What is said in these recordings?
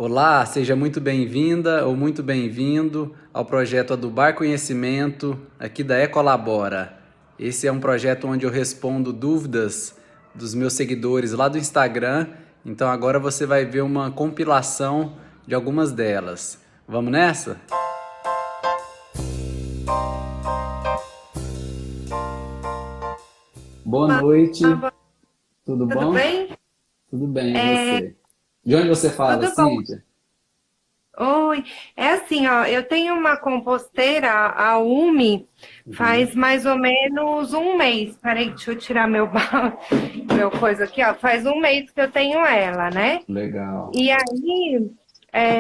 Olá, seja muito bem-vinda ou muito bem-vindo ao projeto Adubar Conhecimento aqui da Ecolabora. Esse é um projeto onde eu respondo dúvidas dos meus seguidores lá do Instagram, então agora você vai ver uma compilação de algumas delas. Vamos nessa? Boa Olá, noite, tudo tudo bom? bem? Tudo bem, e É, você? De onde você fala, tudo bom. Cíntia? Oi, é assim, ó, eu tenho uma composteira, a Umi, Uhum, faz mais ou menos um mês. Peraí, deixa eu tirar meu, meu coisa aqui, ó. Faz um mês que eu tenho ela, né? legal. E aí,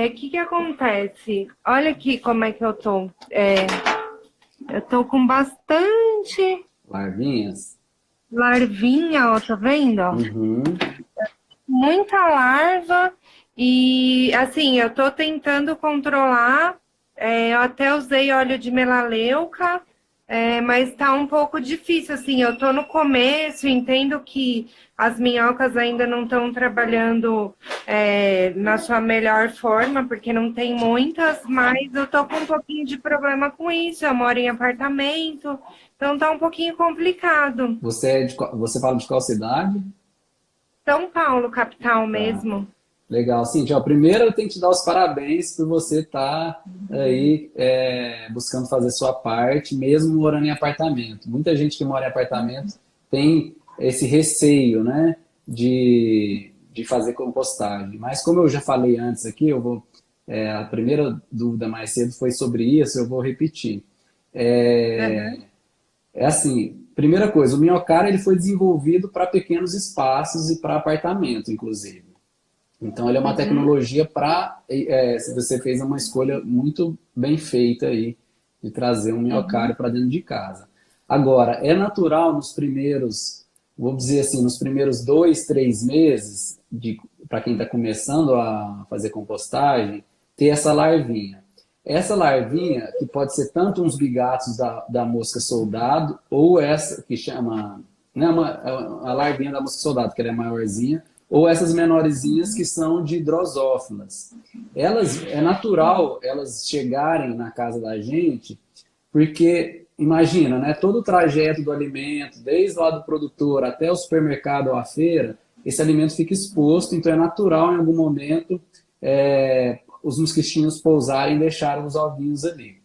o que que acontece? Olha aqui como é que eu tô. Eu tô com bastante Larvinhas? larvinha, ó, tá vendo? Ó? Uhum. Muita larva e assim, eu tô tentando controlar. Eu até usei óleo de melaleuca, mas tá um pouco difícil. Assim, eu tô no começo, entendo que as minhocas ainda não estão trabalhando na sua melhor forma, porque não tem muitas, mas eu tô com um pouquinho de problema com isso. Eu moro em apartamento, então tá um pouquinho complicado. Você fala de qual cidade? São Paulo, capital Tá. mesmo. Legal. Cintia, ó, primeiro eu tenho que te dar os parabéns por você estar aí buscando fazer sua parte, mesmo morando em apartamento. Muita gente que mora em apartamento tem esse receio, né, de fazer compostagem. Mas como eu já falei antes aqui, a primeira dúvida mais cedo foi sobre isso, eu vou repetir. É, Aham. é assim, primeira coisa, o Minhocário ele foi desenvolvido para pequenos espaços e para apartamento, inclusive. Então, ele é uma Uhum, tecnologia para. Se você fez uma escolha muito bem feita aí de trazer um uhum, minhocário para dentro de casa. Agora, é natural nos primeiros, vou dizer assim, nos primeiros 2, 3 meses, para quem está começando a fazer compostagem, ter essa larvinha. Essa larvinha, que pode ser tanto uns bigatos da mosca soldado, ou essa que chama, né, a larvinha da mosca soldado, que ela é maiorzinha, ou essas menorzinhas que são de drosófilas. É natural elas chegarem na casa da gente, porque imagina, né, todo o trajeto do alimento, desde lá do produtor até o supermercado ou a feira, esse alimento fica exposto, então é natural em algum momento os mosquitinhos pousarem e deixarem os ovinhos ali.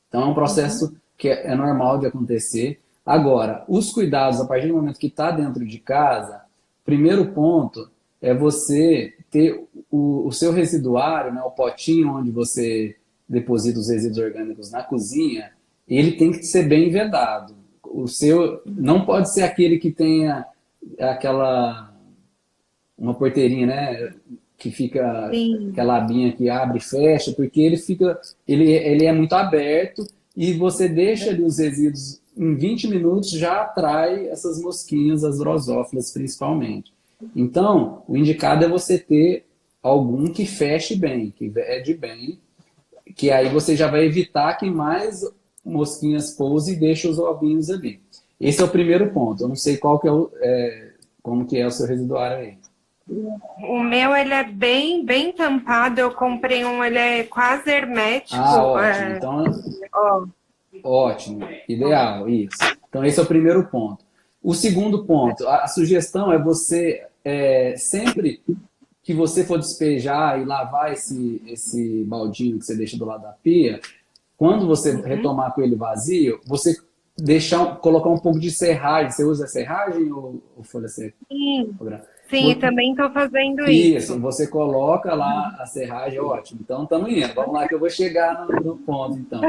Então é um uhum, processo que é normal de acontecer. Agora, os cuidados a partir do momento que está dentro de casa, primeiro ponto é você ter o seu residuário, né, o potinho onde você deposita os resíduos orgânicos na cozinha, ele tem que ser bem vedado. O seu não pode ser aquele que tenha aquela uma porteirinha, né, que fica sim. aquela abinha que abre e fecha, porque ele é muito aberto e você deixa ali os resíduos em 20 minutos já atrai essas mosquinhas, as drosófilas principalmente. Então, o indicado é você ter algum que feche bem, que vede bem, que aí você já vai evitar que mais mosquinhas pousem e deixem os ovinhos ali. Esse é o primeiro ponto. Eu não sei qual que como que é o seu residuário aí. O meu, ele é bem, bem tampado. Eu comprei um, ele é quase Ah, hermético. ótimo. Então, Ó, ótimo. Ideal, isso. Então, esse é o primeiro ponto. O segundo ponto, a sugestão é você, sempre que você for despejar e lavar esse baldinho que você deixa do lado da pia, quando você uhum, retomar com ele vazio, você colocar um pouco de serragem. Você usa serragem ou folha seca? sim, sim, e também estou fazendo Isso, isso. você coloca lá a serragem, ótimo. Então, estamos indo. Vamos lá que eu vou chegar no ponto, então.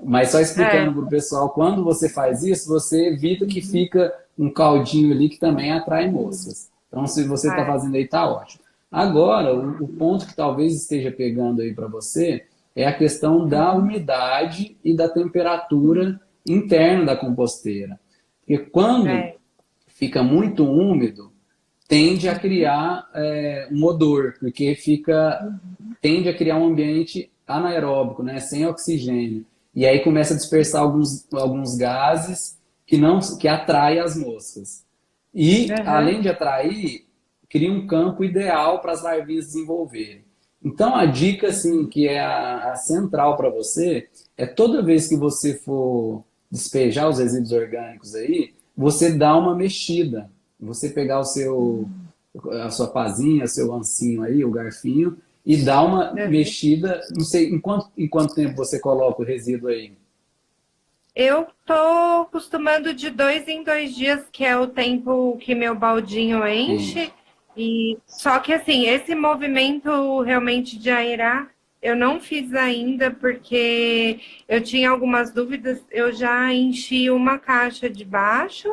Mas só É, explicando para o pessoal, quando você faz isso, você evita que fica um caldinho ali que também atrai moscas. Então, se você está é. fazendo aí, tá ótimo. Agora, o ponto que talvez esteja pegando aí para você é a questão da umidade e da temperatura interna da composteira. Porque quando É. fica muito úmido, tende a criar um odor, porque tende a criar um ambiente anaeróbico, né, sem oxigênio. E aí começa a dispersar alguns gases que atraem as moscas. E, Aham, além de atrair, cria um campo ideal para as larvinhas desenvolverem. Então, a dica, assim, que é a central para você, é toda vez que você for despejar os resíduos orgânicos aí, você dá uma mexida. Você pegar a sua pazinha, seu ancinho aí, o garfinho, e dá uma Uhum. mexida, não sei, em quanto tempo você coloca o resíduo aí? Eu tô costumando de 2 em 2 dias, que é o tempo que meu baldinho enche. Enche. E só que assim, esse movimento realmente de aerar, eu não fiz ainda porque eu tinha algumas dúvidas. Eu já enchi uma caixa de baixo,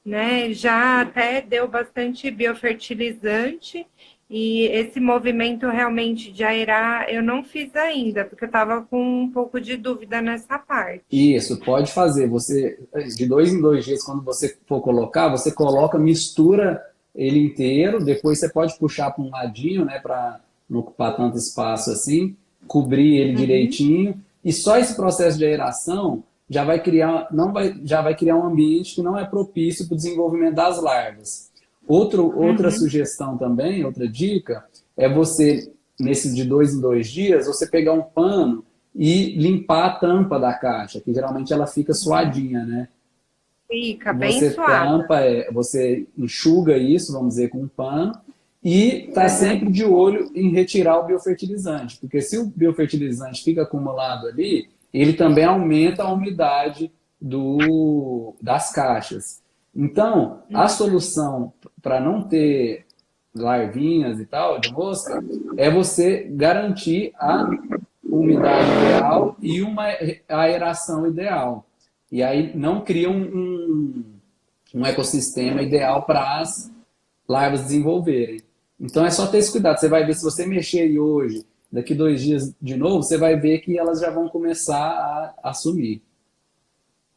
né? Já até deu bastante biofertilizante. E esse movimento realmente de aerar eu não fiz ainda, porque eu estava com um pouco de dúvida nessa parte. Isso, pode fazer. Você, de 2 em 2 dias, quando você for colocar, você coloca, mistura ele inteiro, depois você pode puxar para um ladinho, né, para não ocupar tanto espaço assim, cobrir ele Uhum, direitinho, e só esse processo de aeração já vai criar, não vai, já vai criar um ambiente que não é propício para o desenvolvimento das larvas. Outra uhum. sugestão também, outra dica, é você, nesses de 2 em 2 dias, você pegar um pano e limpar a tampa da caixa, que geralmente ela fica suadinha, né? Fica bem Você suada. tampa, você enxuga isso, vamos dizer, com um pano, e está Uhum. sempre de olho em retirar o biofertilizante, porque se o biofertilizante fica acumulado ali, ele também aumenta a umidade das caixas. Então, a solução para não ter larvinhas e tal de mosca é você garantir a umidade ideal e uma aeração ideal. E aí não cria um ecossistema ideal para as larvas desenvolverem. Então é só ter esse cuidado. Você vai ver, se você mexer aí hoje, daqui 2 dias de novo, você vai ver que elas já vão começar a sumir.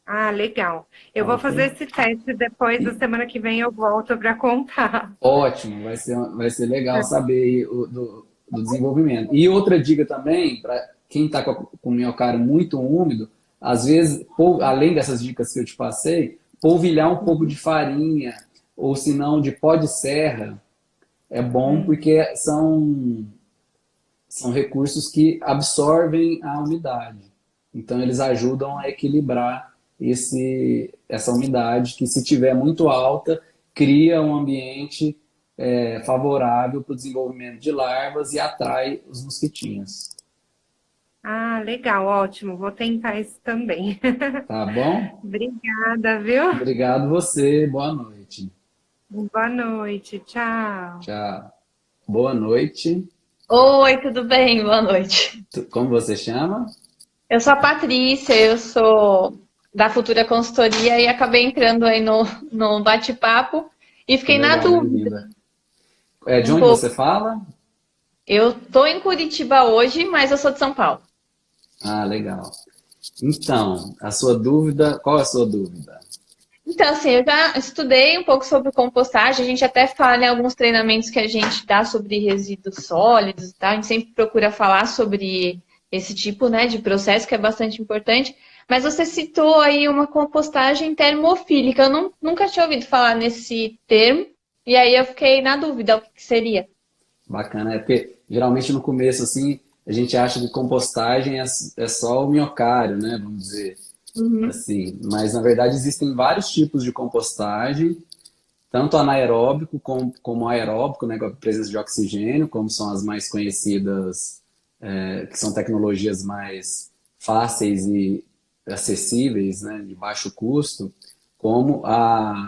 Ah, legal. Eu Tá vou ok? fazer esse teste depois, da E, semana que vem eu volto para contar. ótimo, vai ser legal saber do desenvolvimento. E outra dica também, para quem está com o miocárdio muito úmido, às vezes, além dessas dicas que eu te passei, polvilhar um pouco de farinha, ou se não, de pó de serra, é bom porque são recursos que absorvem a umidade. Então, eles ajudam a equilibrar essa umidade, que se tiver muito alta, cria um ambiente favorável para o desenvolvimento de larvas e atrai os mosquitinhos. Ah, legal, ótimo. Vou tentar isso também. Tá bom? Obrigada, viu? Obrigado você. Boa noite. Boa noite, tchau. Tchau. Boa noite. Oi, tudo bem? Boa noite. Como você chama? Eu sou a Patrícia, eu sou da Futura Consultoria e acabei entrando aí no bate-papo e Que fiquei na legal, dúvida bem-vinda. De um onde você pouco. fala? Eu tô em Curitiba hoje, mas eu sou de São Paulo. Ah, legal. Então, qual é a sua dúvida? Então, assim, eu já estudei um pouco sobre compostagem, a gente até fala em alguns treinamentos que a gente dá sobre resíduos sólidos e tal, a gente sempre procura falar sobre esse tipo, né, de processo que é bastante importante, mas você citou aí uma compostagem termofílica, eu nunca tinha ouvido falar nesse termo, e aí eu fiquei na dúvida o que que seria. Bacana, é porque geralmente no começo, assim, a gente acha que compostagem é só o miocárdio, né, vamos dizer Uhum. assim. Mas, na verdade, existem vários tipos de compostagem, tanto anaeróbico como aeróbico, né, com a presença de oxigênio, como são as mais conhecidas, que são tecnologias mais fáceis e acessíveis, né, de baixo custo, como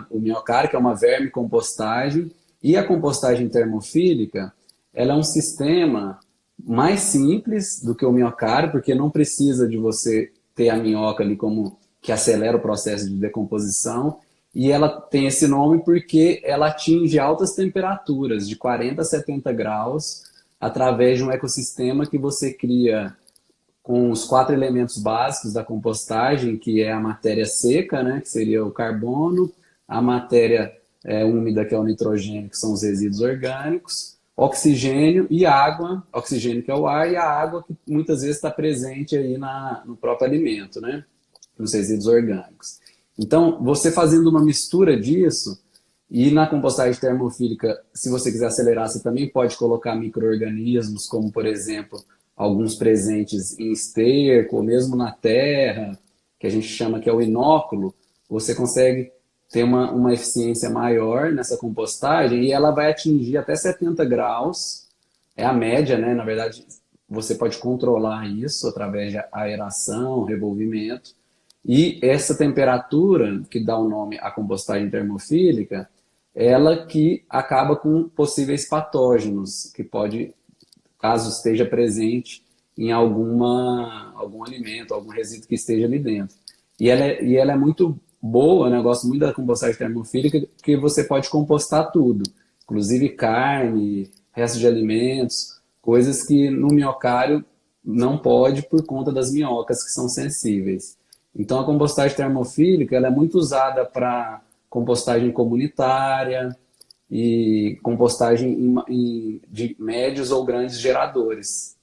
o miocárdio, que é uma vermicompostagem, e a compostagem termofílica, ela é um sistema mais simples do que o miocárdio, porque não precisa de você ter a minhoca ali como que acelera o processo de decomposição, e ela tem esse nome porque ela atinge altas temperaturas, de 40 a 70 graus, através de um ecossistema que você cria com os 4 elementos básicos da compostagem, que é a matéria seca, né, que seria o carbono, a matéria úmida, que é o nitrogênio, que são os resíduos orgânicos, oxigênio e água, oxigênio que é o ar, e a água que muitas vezes está presente aí no próprio alimento, né, nos resíduos orgânicos. Então, você fazendo uma mistura disso, E na compostagem termofílica, se você quiser acelerar, você também pode colocar micro-organismos, como, por exemplo, alguns presentes em esterco, ou mesmo na terra, que a gente chama que é o inóculo. Você consegue ter uma eficiência maior nessa compostagem e ela vai atingir até 70 graus. É a média, né? Na verdade, você pode controlar isso através de aeração, revolvimento. E essa temperatura, que dá o nome à compostagem termofílica, ela que acaba com possíveis patógenos, que pode, caso esteja presente em algum alimento, algum resíduo que esteja ali dentro. E ela é muito boa, né? Eu gosto muito da compostagem termofílica, porque você pode compostar tudo, inclusive carne, restos de alimentos, coisas que no minhocário não pode por conta das minhocas que são sensíveis. Então a compostagem termofílica ela é muito usada para compostagem comunitária e compostagem de médios ou grandes geradores.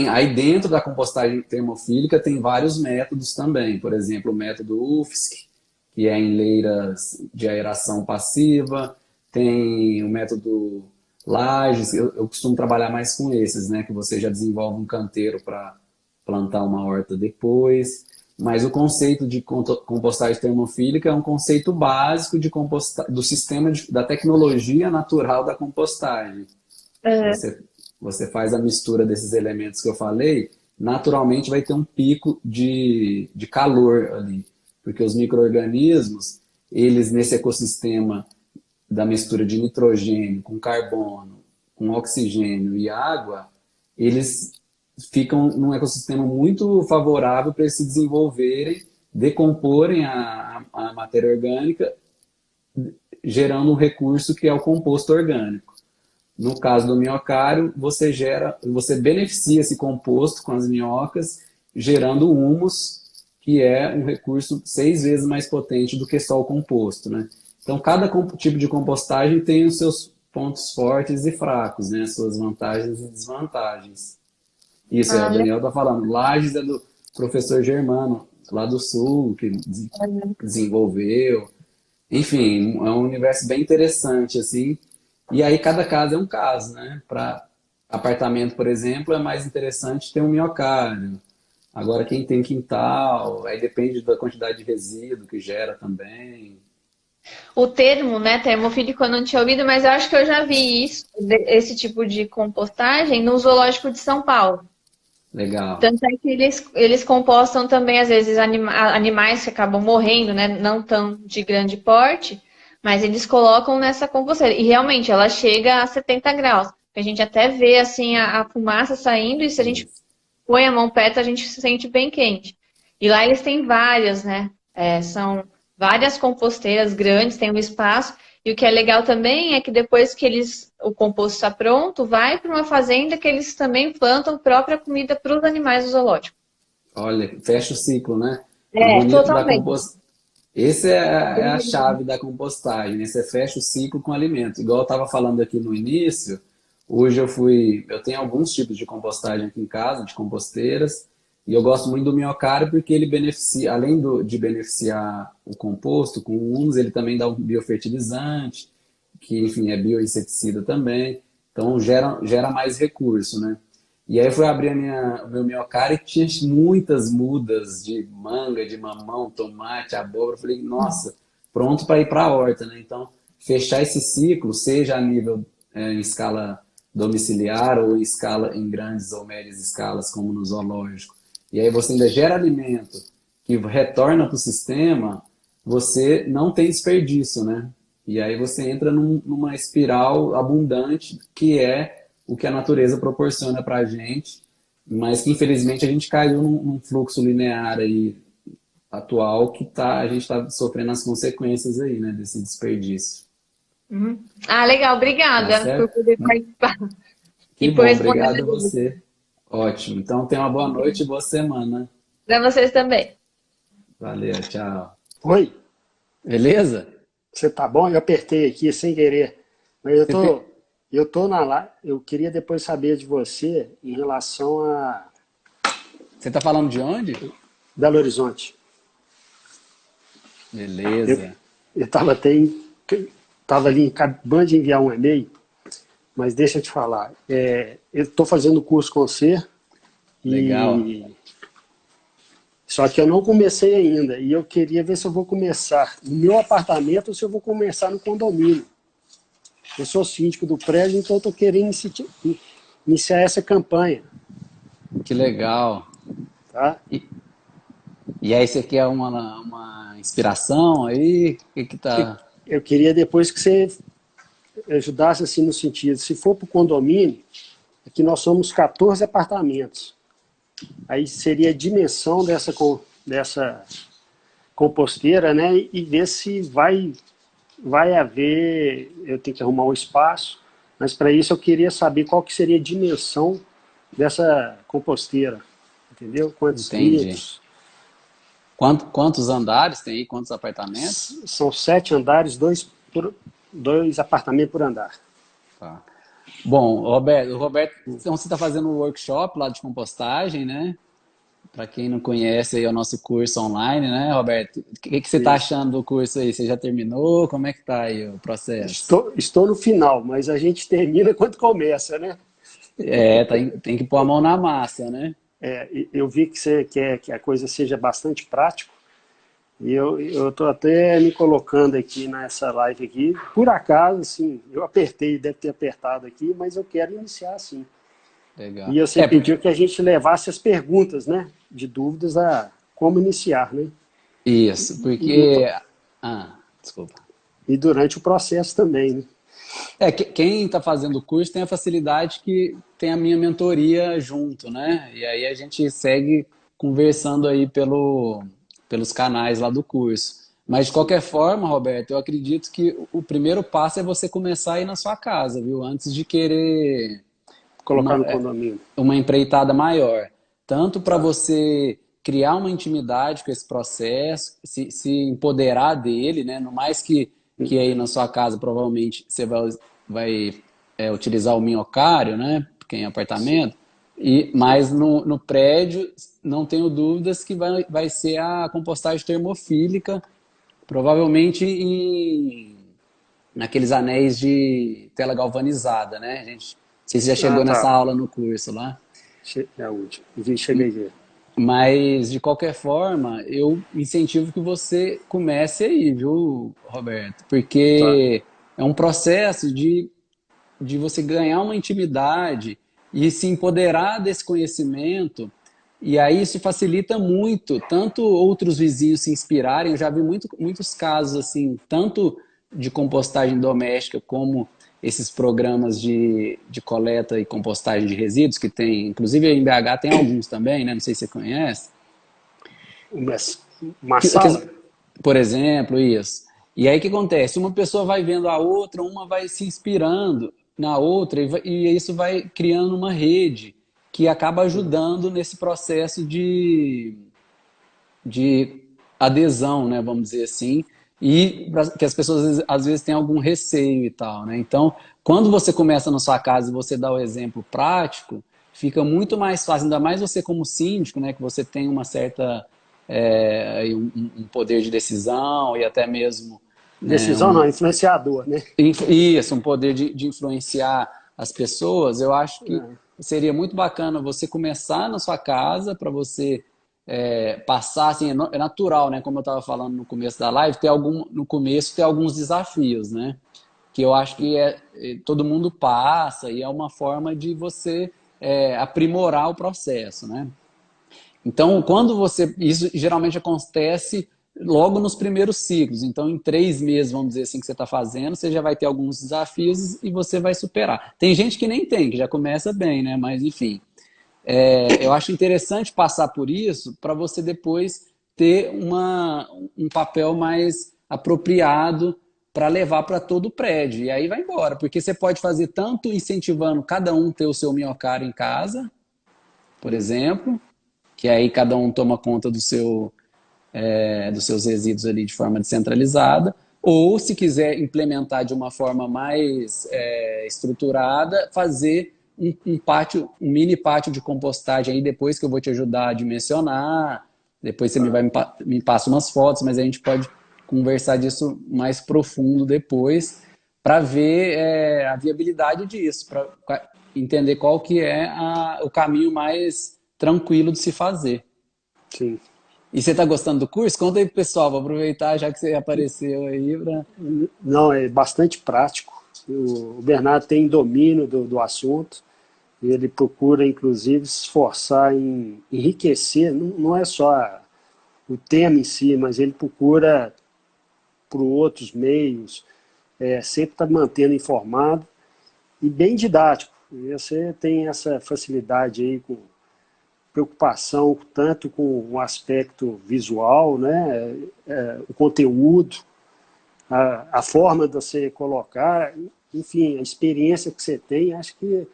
Aí dentro da compostagem termofílica tem vários métodos também, por exemplo, o método UFSC, que é em leiras de aeração passiva, tem o método Lages, eu costumo trabalhar mais com esses, né, que você já desenvolve um canteiro para plantar uma horta depois, mas o conceito de compostagem termofílica é um conceito básico do sistema da tecnologia natural da compostagem. Você faz a mistura desses elementos que eu falei, naturalmente vai ter um pico de calor ali, porque os micro-organismos, eles nesse ecossistema da mistura de nitrogênio com carbono, com oxigênio e água, eles ficam num ecossistema muito favorável para eles se desenvolverem, decomporem a matéria orgânica, gerando um recurso que é o composto orgânico. No caso do minhocário, você beneficia esse composto com as minhocas, gerando humus, que é um recurso 6 vezes mais potente do que só o composto, né? Então, cada tipo de compostagem tem os seus pontos fortes e fracos, né? As suas vantagens e desvantagens. Isso, o Daniel está falando. Lages é do professor Germano, lá do Sul, que desenvolveu. Enfim, é um universo bem interessante, assim. E aí cada caso é um caso, né? Para apartamento, por exemplo, é mais interessante ter um minhocário. Agora, quem tem quintal, aí depende da quantidade de resíduo que gera também. O termo, né, termofílico eu não tinha ouvido, mas eu acho que eu já vi isso, esse tipo de compostagem no Zoológico de São Paulo. Legal. Tanto é que eles compostam também, às vezes, animais que acabam morrendo, né? Não tão de grande porte, mas eles colocam nessa composteira. E realmente ela chega a 70 graus. A gente até vê assim a fumaça saindo, e se a gente põe a mão perto, a gente se sente bem quente. E lá eles têm várias, né? São várias composteiras grandes, tem um espaço. E o que é legal também é que depois que o composto está pronto, vai para uma fazenda que eles também plantam própria comida para os animais do zoológico. Olha, fecha o ciclo, né? O bonito Totalmente. Esse é a chave da compostagem, né? Você fecha o ciclo com alimento. Igual eu estava falando aqui no início, hoje eu tenho alguns tipos de compostagem aqui em casa, de composteiras, e eu gosto muito do minhocário porque ele beneficia, além de beneficiar o composto com humus, ele também dá um biofertilizante, que, enfim, é bioinseticida também. Então, gera mais recurso, né? E aí eu fui abrir o meu minhocário e tinha muitas mudas de manga, de mamão, tomate, abóbora. Eu falei, nossa, pronto para ir para a horta, né? Então, fechar esse ciclo, seja a nível em escala domiciliar ou em grandes ou médias escalas, como no zoológico, e aí você ainda gera alimento que retorna para o sistema, você não tem desperdício, né? E aí você entra numa espiral abundante, que é o que a natureza proporciona para a gente, mas que infelizmente a gente caiu num fluxo linear aí atual que a gente está sofrendo as consequências aí, né, desse desperdício. Legal, Tá obrigada por certo? poder participar. Que E por bom, responder obrigado a a dúvida. você. Ótimo. Então tenha uma boa noite e boa semana. Para vocês também. Valeu, tchau. Oi, Beleza? você tá bom? Eu apertei aqui sem querer. Mas Você pe- eu tô na live. Eu queria depois saber de você em relação a Você tá falando de onde? Belo Horizonte. Eu Beleza. estava até estava ali acabando de enviar um e-mail, mas deixa eu te falar. Eu estou fazendo o curso com você. Legal. Só que eu não comecei ainda. E eu queria ver se eu vou começar no meu apartamento ou se eu vou começar no condomínio. Eu sou síndico do prédio, então eu estou querendo iniciar essa campanha. Que legal. Tá? E aí você quer uma inspiração aí? O que tá... Eu queria depois que você ajudasse assim no sentido, se for para o condomínio, aqui nós somos 14 apartamentos. Aí seria a dimensão dessa composteira, né? E ver se vai haver, eu tenho que arrumar um espaço, mas para isso eu queria saber qual que seria a dimensão dessa composteira, entendeu? Quantos Entendi. litros? Quantos andares tem aí? Quantos apartamentos? São 7 andares, dois apartamentos por andar. Tá. Bom, Roberto, então você está fazendo um workshop lá de compostagem, né? Para quem não conhece, aí é o nosso curso online, né, Roberto? O que você está achando do curso aí? Você já terminou? Como é que está aí o processo? Estou no final, mas a gente termina quando começa, né? Tem que pôr a mão na massa, né? Eu vi que você quer que a coisa seja bastante prática, e eu estou até me colocando aqui nessa live aqui. Por acaso, assim, eu apertei, deve ter apertado aqui, mas eu quero iniciar assim. Legal. E você pediu que a gente levasse as perguntas, né? De dúvidas a como iniciar, né? Isso, porque... desculpa. E durante o processo também, né? Quem está fazendo o curso tem a facilidade que tem a minha mentoria junto, né? E aí a gente segue conversando aí pelos canais lá do curso. Mas de qualquer forma, Roberto, eu acredito que o primeiro passo é você começar aí na sua casa, viu? Antes de querer colocar no condomínio uma empreitada maior. Tanto para você criar uma intimidade com esse processo, se empoderar dele, né? No mais que aí na sua casa provavelmente você vai utilizar o minhocário, né? Quem é apartamento. Mas no prédio, não tenho dúvidas que vai ser a compostagem termofílica, provavelmente naqueles anéis de tela galvanizada, né? Não sei se já chegou nessa aula no curso lá. É a última. Cheguei a ver. Mas, de qualquer forma, eu incentivo que você comece aí, viu, Roberto? Porque é um processo de você ganhar uma intimidade e se empoderar desse conhecimento. E aí isso facilita muito, tanto outros vizinhos se inspirarem. Eu já vi muitos casos, assim, tanto de compostagem doméstica como esses programas de coleta e compostagem de resíduos que tem, inclusive em BH tem alguns também, né? Não sei se você conhece. Uma sala? Por exemplo, isso. E aí o que acontece? Uma pessoa vai vendo a outra, uma vai se inspirando na outra e isso vai criando uma rede que acaba ajudando nesse processo de adesão, né? Vamos dizer assim. E que as pessoas às vezes têm algum receio e tal, né? Então, quando você começa na sua casa e você dá o exemplo prático, fica muito mais fácil, ainda mais você como síndico, né? Que você tem uma certa um poder de decisão e até mesmo decisão não, influenciador, né? Isso, um poder de influenciar as pessoas. Eu acho que seria muito bacana você começar na sua casa para você passar, assim, é natural, né? Como eu estava falando no começo da live, no começo ter alguns desafios, né? Que eu acho que todo mundo passa e é uma forma de você aprimorar o processo, né? Então, isso geralmente acontece logo nos primeiros ciclos. Então, em 3 meses, vamos dizer assim, que você está fazendo, você já vai ter alguns desafios e você vai superar. Tem gente que nem tem, que já começa bem, né? Mas, enfim... eu acho interessante passar por isso para você depois ter um papel mais apropriado para levar para todo o prédio. E aí vai embora, porque você pode fazer tanto incentivando cada um ter o seu minhocário em casa, por exemplo, que aí cada um toma conta dos seus resíduos ali de forma descentralizada, ou se quiser implementar de uma forma mais estruturada, fazer um mini pátio de compostagem aí depois que eu vou te ajudar a dimensionar, depois você me passa umas fotos, mas a gente pode conversar disso mais profundo depois, para ver a viabilidade disso, para entender qual que é o caminho mais tranquilo de se fazer. Sim. E você está gostando do curso? Conta aí pro pessoal, vou aproveitar já que você apareceu aí para... Não, é bastante prático. O Bernardo tem domínio do assunto. Ele procura, inclusive, se esforçar em enriquecer. Não é só o tema em si, mas ele procura, por outros meios, sempre está mantendo informado e bem didático. E você tem essa facilidade aí com preocupação tanto com o aspecto visual, né, o conteúdo, a forma de você colocar, enfim, a experiência que você tem. Acho que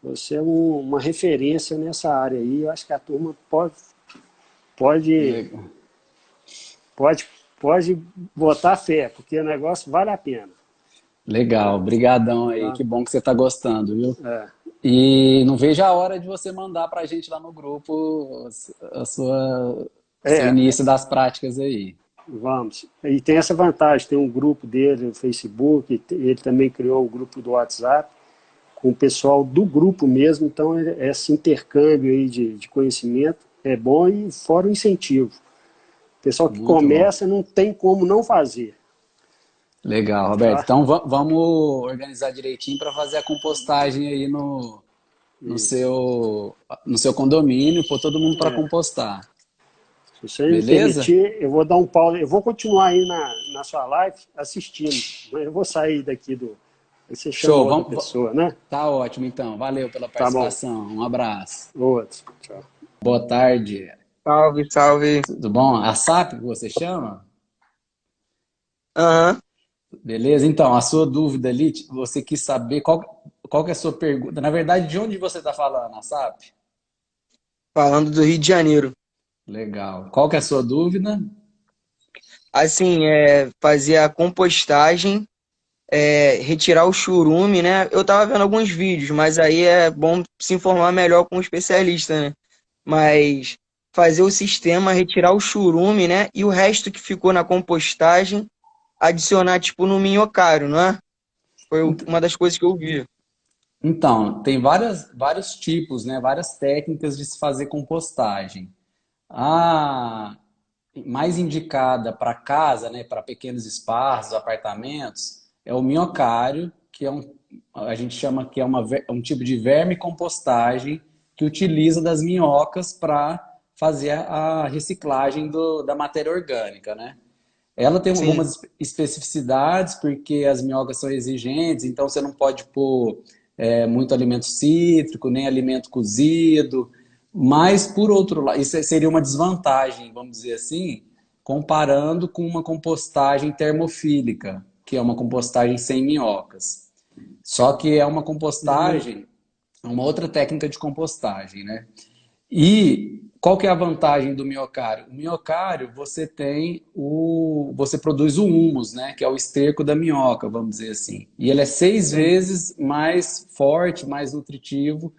você é uma referência nessa área aí. Eu acho que a turma pode, pode botar fé, porque o negócio vale a pena. Legal, brigadão aí, Tá? que bom que você está gostando, viu? É. E não vejo a hora de você mandar para a gente lá no grupo seu É, início das práticas aí. vamos. E tem essa vantagem, tem um grupo dele no Facebook, ele também criou o grupo do WhatsApp, com o pessoal do grupo mesmo, então esse intercâmbio aí de conhecimento é bom e fora o incentivo. O pessoal que Muito bom. começa não tem como não fazer. Legal, Roberto. Tá? Então vamos organizar direitinho para fazer a compostagem aí no Isso. seu condomínio, pôr todo mundo para É. compostar. Se você me Beleza? permitir, eu vou dar um pause. Eu vou continuar aí na sua live assistindo, mas eu vou sair daqui do. Aí você chama Show, outra pessoa, né? tá ótimo então. Valeu pela Tá bom. participação. Um abraço. Outro. Tchau. Boa tarde. Salve, salve. Tudo bom? A SAP que você chama? Aham. Beleza? Então, a sua dúvida ali, você quis saber qual que é a sua pergunta. Na verdade, de onde você está falando, a SAP? Falando do Rio de Janeiro. Legal. Qual que é a sua dúvida? Assim, fazer a compostagem, retirar o churume, né? Eu tava vendo alguns vídeos, mas aí é bom se informar melhor com o especialista, né? Mas fazer o sistema, retirar o churume, né? E o resto que ficou na compostagem, adicionar, tipo, no minhocário, não é? Foi uma das coisas que eu vi. Então, tem vários tipos, né? Várias técnicas de se fazer compostagem. A mais indicada para casa, né? Para pequenos espaços, apartamentos, é o minhocário, que a gente chama que é um tipo de vermicompostagem que utiliza das minhocas para fazer a reciclagem da matéria orgânica, né? Ela tem Sim, algumas especificidades, porque as minhocas são exigentes, então você não pode pôr muito alimento cítrico, nem alimento cozido, mas, por outro lado, isso seria uma desvantagem, vamos dizer assim, comparando com uma compostagem termofílica, que é uma compostagem sem minhocas. Só que é uma compostagem, uma outra técnica de compostagem, né? E qual que é a vantagem do miocário? O miocário, você produz o humus, né? Que é o esterco da minhoca, vamos dizer assim. E ele é 6 vezes mais forte, mais nutritivo,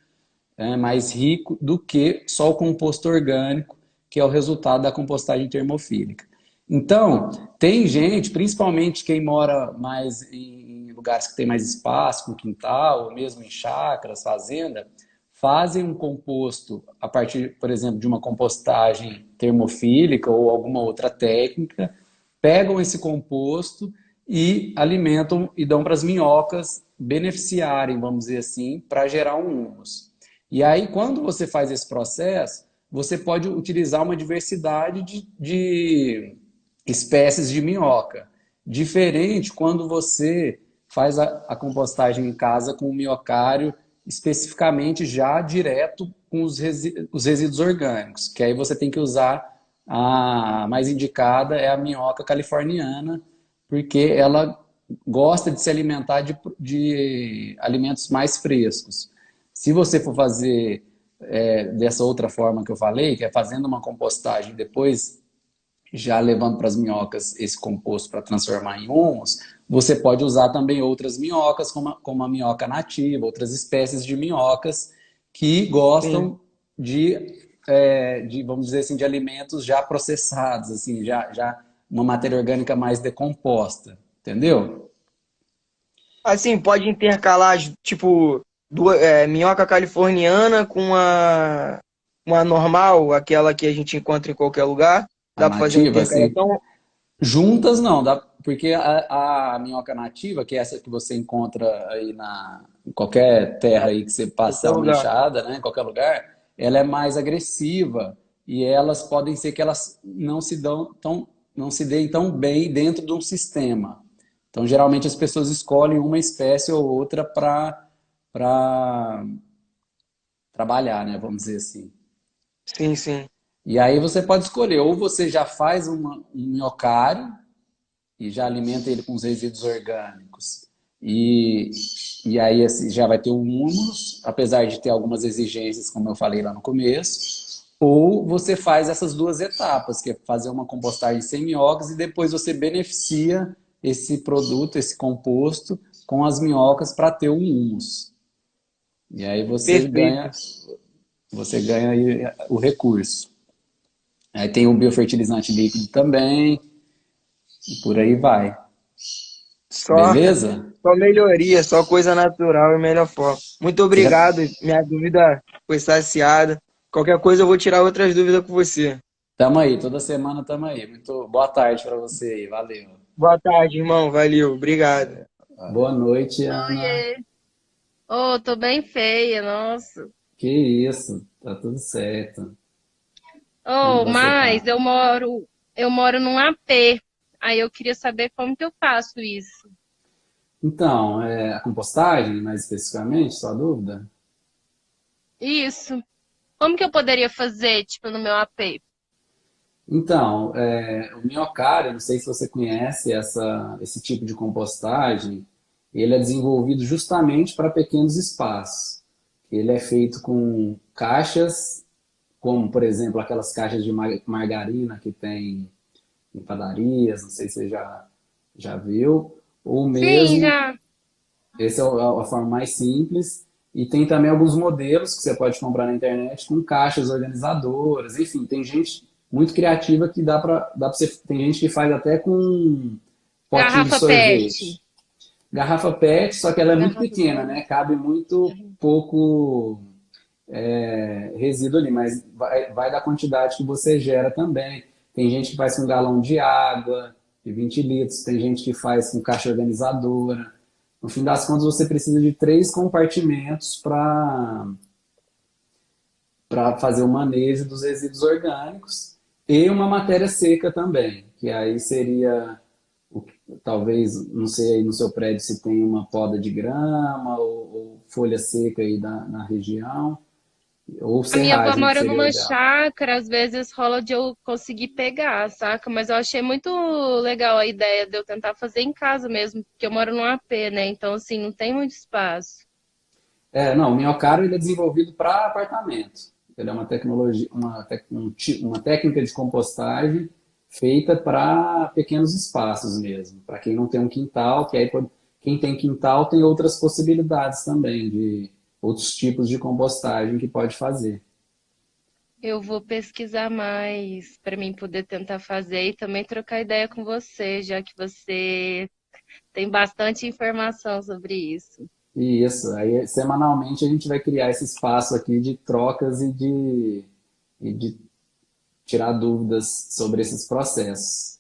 mais rico do que só o composto orgânico, que é o resultado da compostagem termofílica. Então, tem gente, principalmente quem mora mais em lugares que tem mais espaço, com quintal, ou mesmo em chácaras, fazenda, fazem um composto a partir, por exemplo, de uma compostagem termofílica ou alguma outra técnica, pegam esse composto e alimentam e dão para as minhocas beneficiarem, vamos dizer assim, para gerar um humus. E aí, quando você faz esse processo, você pode utilizar uma diversidade de espécies de minhoca. Diferente quando você faz a compostagem em casa com o miocário especificamente já direto com os resíduos orgânicos, que aí você tem que usar a mais indicada é a minhoca californiana, porque ela gosta de se alimentar de alimentos mais frescos. Se você for fazer dessa outra forma que eu falei, que é fazendo uma compostagem depois já levando para as minhocas esse composto para transformar em humus, você pode usar também outras minhocas, como a minhoca nativa, outras espécies de minhocas que sim. gostam vamos dizer assim, de alimentos já processados, assim, já uma matéria orgânica mais decomposta, entendeu? Assim, pode intercalar, tipo, minhoca californiana com uma normal, aquela que a gente encontra em qualquer lugar. A Dá para fazer uma nativa, assim, intercalação juntas não, dá, porque a minhoca nativa, que é essa que você encontra aí em qualquer terra aí que você em qualquer passar uma lugar. enxada, né, em qualquer lugar, ela é mais agressiva e elas podem ser que elas não se deem tão bem dentro de um sistema. Então, geralmente as pessoas escolhem uma espécie ou outra para trabalhar, né, vamos dizer assim. Sim, sim. E aí você pode escolher, ou você já faz um minhocário e já alimenta ele com os resíduos orgânicos. E aí assim, já vai ter o húmus, apesar de ter algumas exigências, como eu falei lá no começo. Ou você faz essas duas etapas, que é fazer uma compostagem sem minhocas e depois você beneficia esse produto, esse composto, com as minhocas para ter o húmus. E aí Perfeito. você ganha aí o recurso. Aí tem o biofertilizante líquido também, e por aí vai. Só, Beleza? só melhoria, só coisa natural e melhor forma. Muito Você já... obrigado. Minha dúvida foi saciada. Qualquer coisa eu vou tirar outras dúvidas com você. Tamo aí, toda semana tamo aí. Muito boa tarde para você aí, valeu. Boa tarde, irmão. Valeu. Obrigado. Boa noite, Ana. Oiê. Oh, tô bem feia, nossa. Que isso, tá tudo certo. Como Oh, você mas tá? eu moro num AP. Aí eu queria saber como que eu faço isso. Então, a compostagem, mais especificamente, sua dúvida? Isso. Como que eu poderia fazer, tipo, no meu AP? Então, o minhocário, não sei se você conhece esse tipo de compostagem, ele é desenvolvido justamente para pequenos espaços. Ele é feito com caixas, como, por exemplo, aquelas caixas de margarina que tem em padarias, não sei se você já viu, ou Sim, mesmo, já. essa é a forma mais simples, e tem também alguns modelos que você pode comprar na internet com caixas organizadoras, enfim, tem gente muito criativa que dá pra você, tem gente que faz até com potinho de Garrafa PET. sorvete. Garrafa PET, só que ela é muito Garrafa pequena, né? PET. Cabe muito pouco resíduo ali, mas vai da quantidade que você gera também. Tem gente que faz com galão de água, de 20 litros, tem gente que faz com caixa organizadora. No fim das contas, você precisa de 3 compartimentos para fazer o manejo dos resíduos orgânicos e uma matéria seca também, que aí seria, talvez, não sei aí no seu prédio se tem uma poda de grama ou folha seca aí na região, ou A minha avó serragem, que mora seria o numa ideal. chácara, às vezes rola de eu conseguir pegar, saca? Mas eu achei muito legal a ideia de eu tentar fazer em casa mesmo, porque eu moro num AP, né? Então, assim, não tem muito espaço. Não, o Minhocário ele é desenvolvido para apartamento. Ele é uma tecnologia, uma técnica de compostagem feita para pequenos espaços mesmo. Para quem não tem um quintal, que aí quem tem quintal tem outras possibilidades também de outros tipos de compostagem que pode fazer. Eu vou pesquisar mais para mim poder tentar fazer e também trocar ideia com você, já que você tem bastante informação sobre isso. E isso, aí semanalmente a gente vai criar esse espaço aqui de trocas e de tirar dúvidas sobre esses processos.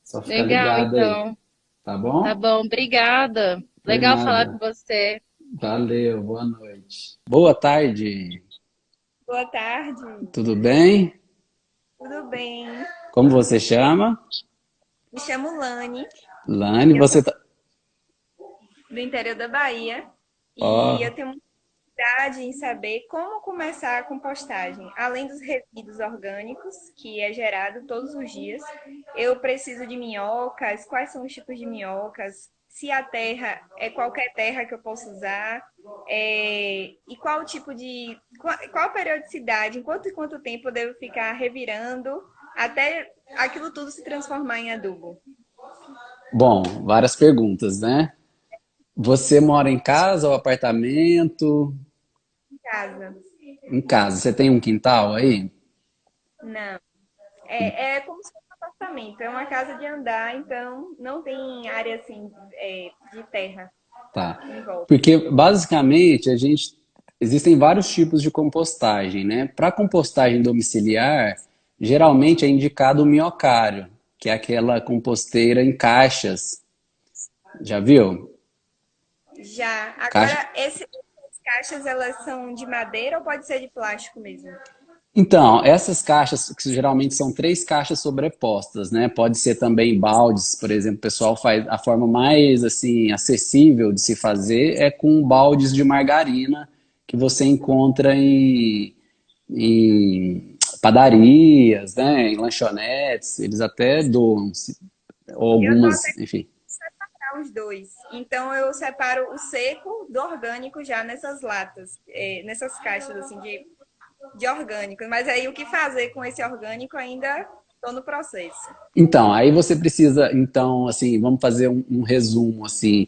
Só ficar Legal, ligado aí, então. tá Tá bom? bom, obrigada. Por Legal falar com nada. você. Valeu, boa noite. Boa tarde, Boa tarde, tudo bem? tudo bem? Como você chama? Me chamo Lani, Lane, eu sou você tá. do interior da Bahia e eu Ó, tenho muita curiosidade em saber como começar a compostagem. Além dos resíduos orgânicos, que é gerado todos os dias, eu preciso de minhocas, quais são os tipos de minhocas, se a terra é qualquer terra que eu posso usar, e qual o tipo de. Qual a periodicidade, em quanto tempo eu devo ficar revirando até aquilo tudo se transformar em adubo. bom, várias perguntas, né? Você mora em casa ou apartamento? Em casa. Em casa. Você tem um quintal aí? Não. É como se fosse um apartamento, é uma casa de andar, então não tem área assim de terra Tá. em volta. Porque basicamente existem vários tipos de compostagem, né? Para compostagem domiciliar, geralmente é indicado o minhocário, que é aquela composteira em caixas. Já viu? Já. Caixa. Agora, essas caixas, elas são de madeira ou pode ser de plástico mesmo? Então, essas caixas, que geralmente são três caixas sobrepostas, né? Pode ser também baldes, por exemplo, o pessoal faz a forma mais assim acessível de se fazer é com baldes de margarina que você encontra em padarias, né? Em lanchonetes, eles até doam, ou Eu tô algumas, até enfim. com os dois. Então, eu separo o seco do orgânico já nessas latas, nessas caixas assim de orgânico. Mas aí, o que fazer com esse orgânico ainda estou no processo. Então, aí você precisa, então, assim, vamos fazer um resumo, assim,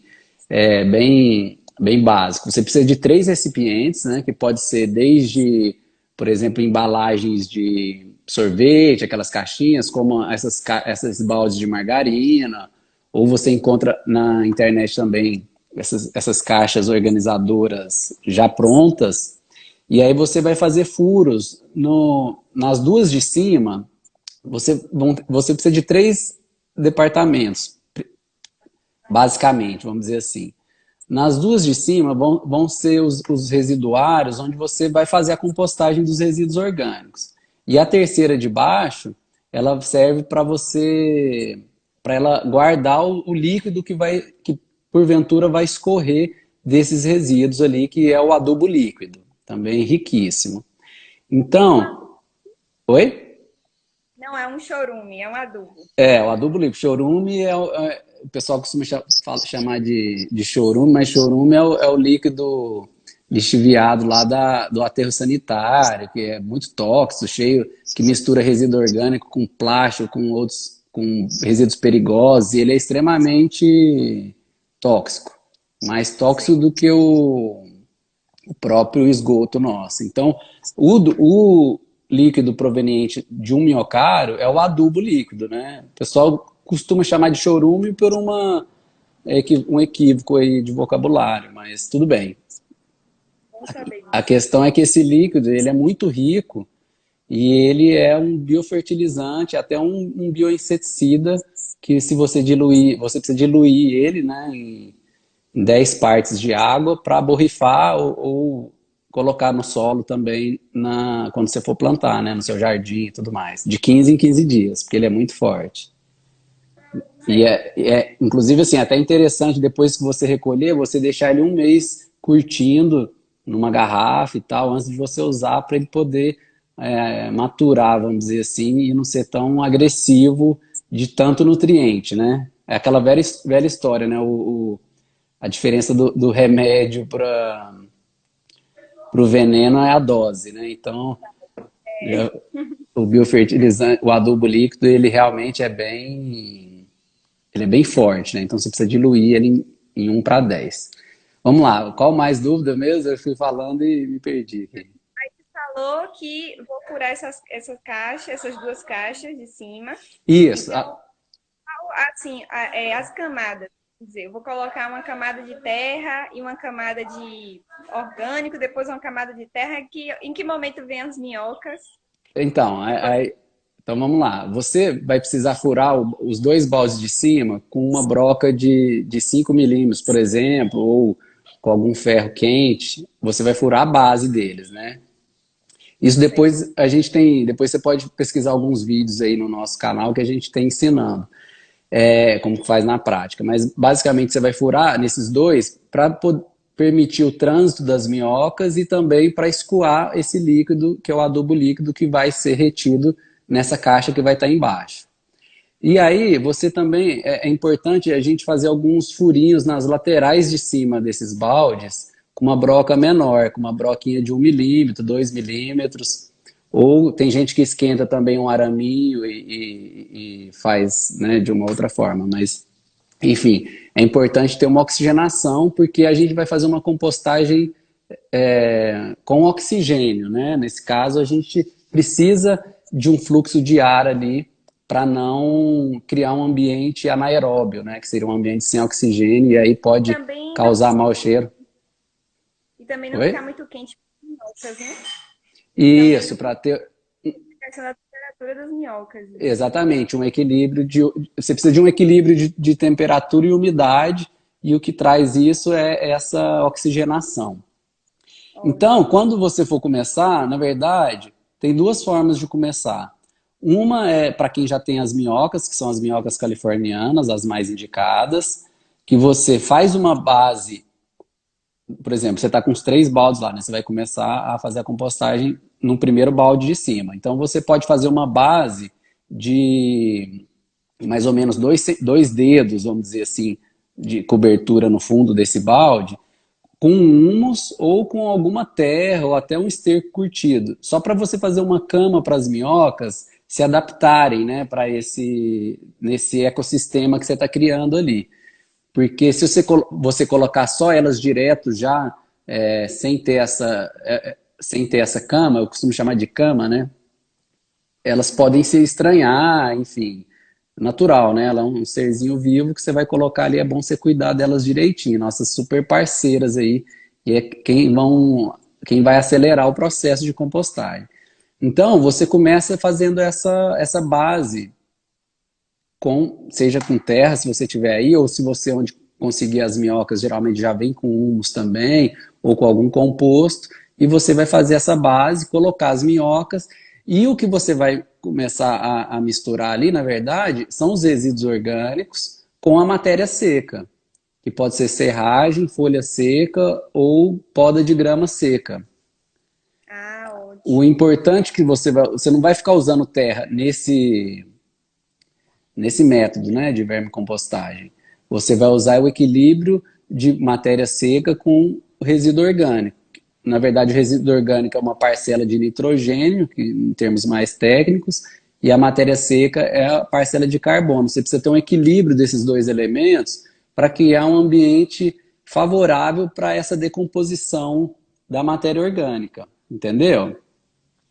bem básico. Você precisa de três recipientes, né, que pode ser desde, por exemplo, embalagens de sorvete, aquelas caixinhas, como essas baldes de margarina, ou você encontra na internet também essas caixas organizadoras já prontas, e aí você vai fazer furos nas duas de cima. Você precisa de três departamentos, basicamente, vamos dizer assim. Nas duas de cima vão ser os residuários, onde você vai fazer a compostagem dos resíduos orgânicos. E a terceira de baixo, ela serve para ela guardar o líquido que porventura vai escorrer desses resíduos ali, que é o adubo líquido, também riquíssimo. Então, oi? Não é um chorume, é um adubo. O adubo líquido. Chorume o pessoal costuma chamar de chorume, mas chorume é o líquido lixiviado lá do aterro sanitário, que é muito tóxico, cheio, que mistura resíduo orgânico com plástico, com resíduos perigosos, e ele é extremamente tóxico, mais tóxico do que o próprio esgoto nosso. Então, o líquido proveniente de um minhocário é o adubo líquido, né? O pessoal costuma chamar de chorume por um equívoco aí de vocabulário, mas tudo bem. Vamos saber A disso. questão é que esse líquido ele é muito rico e ele é um biofertilizante, até um bioinseticida, que se você diluir, você precisa diluir ele, né, em 10 partes de água para borrifar ou colocar no solo também quando você for plantar, né, no seu jardim e tudo mais. De 15 em 15 dias, porque ele é muito forte. E inclusive, assim, até interessante, depois que você recolher, você deixar ele um mês curtindo numa garrafa e tal, antes de você usar, para ele poder maturar, vamos dizer assim, e não ser tão agressivo de tanto nutriente, né? É aquela velha, velha história, né? A diferença do remédio para o veneno é a dose, né? Então, o biofertilizante, o adubo líquido, ele realmente ele é bem forte, né? Então você precisa diluir ele em 1 para 10. Vamos lá, qual mais dúvida mesmo? Eu fui falando e me perdi aqui. Falou que vou curar essa caixa, essas duas caixas de cima. Isso. Então, assim, as camadas. Quer dizer, eu vou colocar uma camada de terra e uma camada de orgânico, depois uma camada de terra. Em que momento vem as minhocas? Então vamos lá. Você vai precisar furar os dois baldes de cima com uma broca de 5 milímetros, por exemplo, ou com algum ferro quente. Você vai furar a base deles, né? Isso depois depois você pode pesquisar alguns vídeos aí no nosso canal que a gente tem ensinando como que faz na prática. Mas basicamente você vai furar nesses dois para permitir o trânsito das minhocas e também para escoar esse líquido, que é o adubo líquido, que vai ser retido nessa caixa que vai estar embaixo. E aí, você também, é importante a gente fazer alguns furinhos nas laterais de cima desses baldes, com uma broca menor, com uma broquinha de 1 milímetro, 2 milímetros, ou tem gente que esquenta também um araminho e faz, né, de uma outra forma, mas, enfim, é importante ter uma oxigenação, porque a gente vai fazer uma compostagem com oxigênio, né? Nesse caso, a gente precisa de um fluxo de ar ali para não criar um ambiente anaeróbio, né? Que seria um ambiente sem oxigênio e aí pode Também não, causar mau cheiro. e também não Oi? ficar muito quente para as minhocas, né? Isso, Também para ter a questão da temperatura das minhocas. exatamente um equilíbrio de. Você precisa de um equilíbrio de temperatura e umidade, e o que traz isso é essa oxigenação. Então, quando você for começar, na verdade, tem duas formas de começar. Uma é para quem já tem as minhocas, que são as minhocas californianas, as mais indicadas, que você faz uma base, por exemplo, você está com os 3 baldes lá, né? Você vai começar a fazer a compostagem no primeiro balde de cima. Então, você pode fazer uma base de mais ou menos dois dedos, vamos dizer assim, de cobertura no fundo desse balde, com humus ou com alguma terra ou até um esterco curtido, só para você fazer uma cama para as minhocas se adaptarem, né, para nesse ecossistema que você está criando ali. Porque se você colocar só elas direto já, sem ter essa cama, eu costumo chamar de cama, né, elas podem se estranhar, enfim, natural, né? Ela é um serzinho vivo que você vai colocar ali, é bom você cuidar delas direitinho, nossas super parceiras aí, e é quem vai acelerar o processo de compostagem. Então, você começa fazendo essa base, seja com terra, se você tiver aí, ou se você onde conseguir as minhocas, geralmente já vem com humus também, ou com algum composto, e você vai fazer essa base, colocar as minhocas, e o que você vai começar a misturar ali, na verdade, são os resíduos orgânicos com a matéria seca, que pode ser serragem, folha seca ou poda de grama seca. Ah, ótimo. O importante é que você não vai ficar usando terra nesse método, né, de vermicompostagem. Você vai usar o equilíbrio de matéria seca com o resíduo orgânico. Na verdade, o resíduo orgânico é uma parcela de nitrogênio, em termos mais técnicos, e a matéria seca é a parcela de carbono. Você precisa ter um equilíbrio desses dois elementos para criar um ambiente favorável para essa decomposição da matéria orgânica. Entendeu?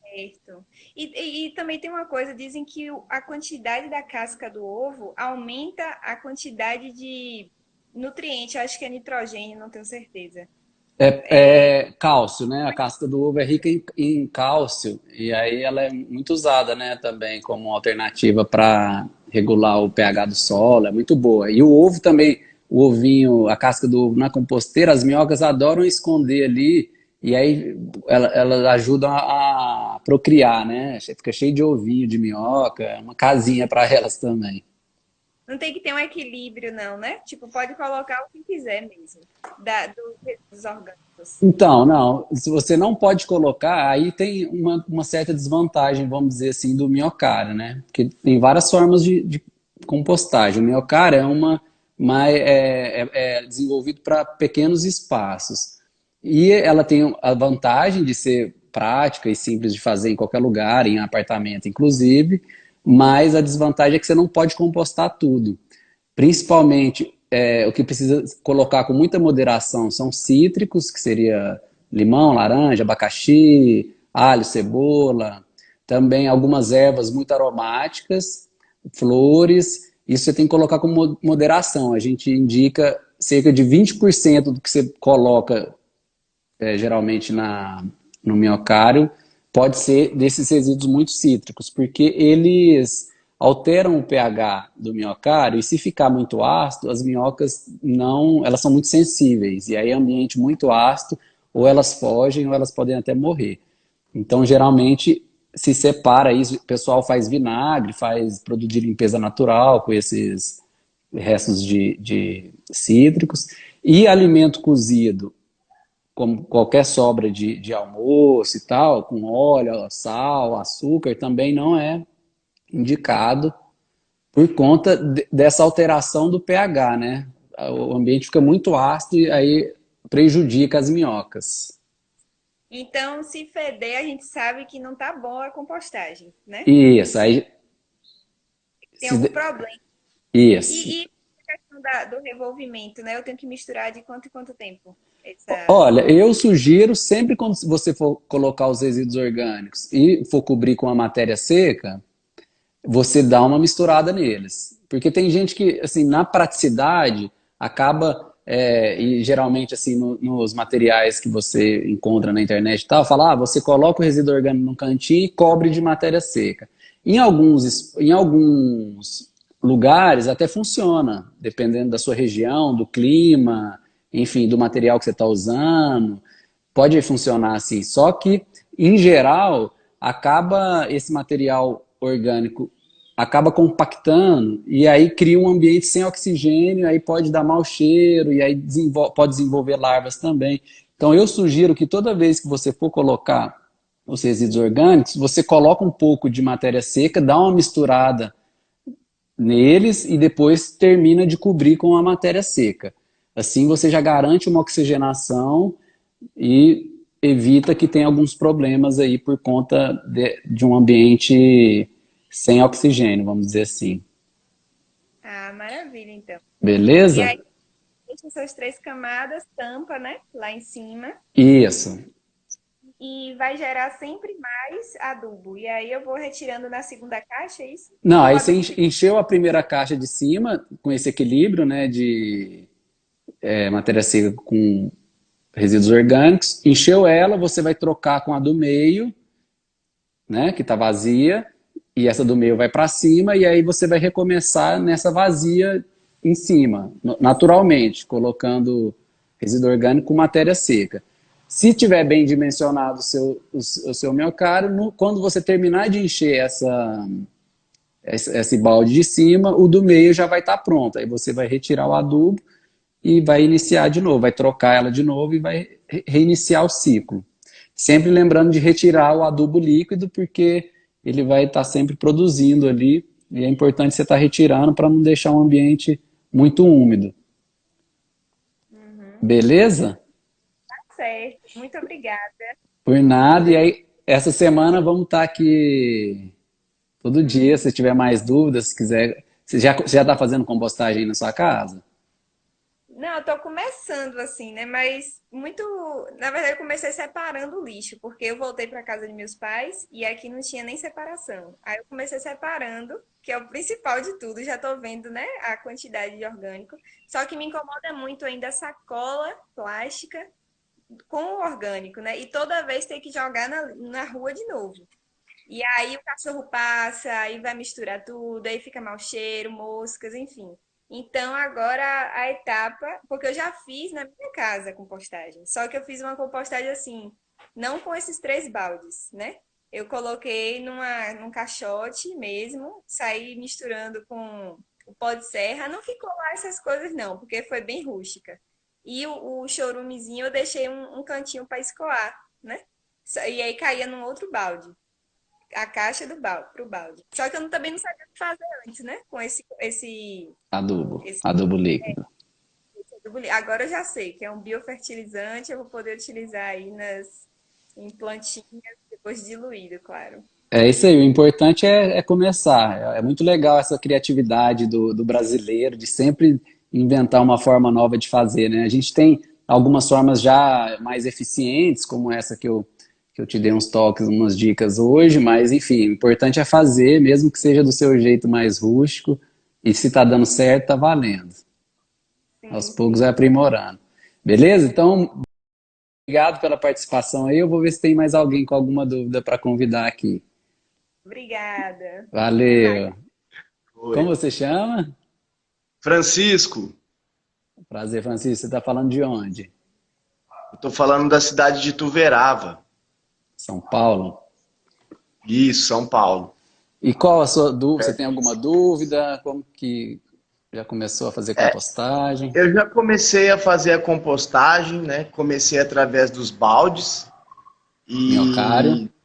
Certo. E também tem uma coisa, dizem que a quantidade da casca do ovo aumenta a quantidade de nutriente, acho que é nitrogênio, não tenho certeza. É cálcio, né? A casca do ovo é rica em cálcio e aí ela é muito usada, né, também como alternativa para regular o pH do solo, é muito boa. E o ovo também, o ovinho, a casca do ovo na composteira, as minhocas adoram esconder ali e aí elas ajudam a procriar, né? Fica cheio de ovinho de minhoca, é uma casinha para elas também. Não tem que ter um equilíbrio, não, né? Tipo, pode colocar o que quiser mesmo, dos resíduos orgânicos. Então, não, se você não pode colocar, aí tem uma certa desvantagem, vamos dizer assim, do minhocário, né? Porque tem várias formas de compostagem. O minhocário é desenvolvido para pequenos espaços. E ela tem a vantagem de ser prática e simples de fazer em qualquer lugar, em apartamento inclusive, mas a desvantagem é que você não pode compostar tudo. Principalmente, o que precisa colocar com muita moderação são cítricos, que seria limão, laranja, abacaxi, alho, cebola, também algumas ervas muito aromáticas, flores. Isso você tem que colocar com moderação. A gente indica cerca de 20% do que você coloca, geralmente no minhocário, pode ser desses resíduos muito cítricos, porque eles alteram o pH do minhocário e se ficar muito ácido, as minhocas elas são muito sensíveis e aí é um ambiente muito ácido, ou elas fogem ou elas podem até morrer. Então, geralmente, se separa isso, o pessoal faz vinagre, faz produto de limpeza natural com esses restos de cítricos, e alimento cozido, como qualquer sobra de almoço e tal, com óleo, sal, açúcar, também não é indicado por conta dessa alteração do pH, né? O ambiente fica muito ácido e aí prejudica as minhocas. Então, se feder, a gente sabe que não tá bom a compostagem, né? Isso, aí... Tem algum problema. Isso. E a questão do revolvimento, né? Eu tenho que misturar de quanto em quanto tempo? Olha, eu sugiro sempre quando você for colocar os resíduos orgânicos e for cobrir com a matéria seca, você dá uma misturada neles. Porque tem gente que, assim, na praticidade, acaba, e geralmente, assim, nos materiais que você encontra na internet e tal, fala, você coloca o resíduo orgânico num cantinho e cobre de matéria seca. Em alguns lugares até funciona, dependendo da sua região, do clima, enfim, do material que você está usando. Pode funcionar assim. Só que, em geral, acaba esse material orgânico acaba compactando e aí cria um ambiente sem oxigênio, aí pode dar mau cheiro e aí pode desenvolver larvas também. Então eu sugiro que toda vez que você for colocar os resíduos orgânicos, você coloca um pouco de matéria seca, dá uma misturada neles e depois termina de cobrir com a matéria seca. Assim você já garante uma oxigenação e evita que tenha alguns problemas aí por conta de um ambiente sem oxigênio, vamos dizer assim. Ah, maravilha, então. E Beleza? aí, deixa essas 3 camadas, tampa, né? Lá em cima. Isso. E vai gerar sempre mais adubo. E aí eu vou retirando na segunda caixa, é isso? Não, E o aí você adubo fica. encheu a primeira caixa de cima com esse equilíbrio, né, de matéria seca com resíduos orgânicos, encheu ela, você vai trocar com a do meio, né, que está vazia, e essa do meio vai para cima, e aí você vai recomeçar nessa vazia em cima, naturalmente, colocando resíduo orgânico com matéria seca. Se tiver bem dimensionado o seu miocárdio, quando você terminar de encher esse balde de cima, o do meio já vai estar pronto. Aí você vai retirar o adubo e vai iniciar de novo, vai trocar ela de novo e vai reiniciar o ciclo. Sempre lembrando de retirar o adubo líquido, porque ele vai estar sempre produzindo ali, e é importante você estar retirando para não deixar um ambiente muito úmido. Beleza? Certo. Muito obrigada. Por nada, e aí essa semana vamos estar aqui todo dia, se tiver mais dúvidas, se quiser. Você já está fazendo compostagem aí na sua casa? Não, eu tô começando assim, né? Mas muito. Na verdade, eu comecei separando o lixo, porque eu voltei para casa de meus pais e aqui não tinha nem separação. Aí eu comecei separando, que é o principal de tudo. Já tô vendo, né? A quantidade de orgânico. Só que me incomoda muito ainda a sacola plástica com o orgânico, né? E toda vez tem que jogar na rua de novo. E aí o cachorro passa, aí vai misturar tudo, aí fica mau cheiro, moscas, enfim. Então agora a etapa, porque eu já fiz na minha casa a compostagem, só que eu fiz uma compostagem assim, não com esses 3 baldes, né? Eu coloquei num caixote mesmo, saí misturando com o pó de serra, não ficou lá essas coisas não, porque foi bem rústica. E o chorumezinho eu deixei um cantinho para escoar, né? E aí caía num outro balde a caixa do balde, pro balde. Só que eu também não sabia o que fazer antes, né? Com esse Adubo líquido. adubo. Agora eu já sei que é um biofertilizante, eu vou poder utilizar aí em plantinhas, depois diluído, claro. É isso aí, o importante é começar. É muito legal essa criatividade do brasileiro de sempre inventar uma forma nova de fazer, né? A gente tem algumas formas já mais eficientes, como essa que eu te dei uns toques, umas dicas hoje, mas enfim, o importante é fazer, mesmo que seja do seu jeito mais rústico, e se tá dando certo, tá valendo. Aos Sim, poucos sim. vai aprimorando. Beleza? Então, obrigado pela participação aí. Eu vou ver se tem mais alguém com alguma dúvida para convidar aqui. Obrigada. Até mais. Valeu. Como Oi. você chama? Francisco, Prazer, Francisco. Você está falando de onde? eu tô falando da cidade de Tuverava. São Paulo? Isso, São Paulo. E qual a sua dúvida? Você tem alguma dúvida? Como que já começou a fazer compostagem? Eu já comecei a fazer a compostagem, né? Comecei através dos baldes Minhocário? e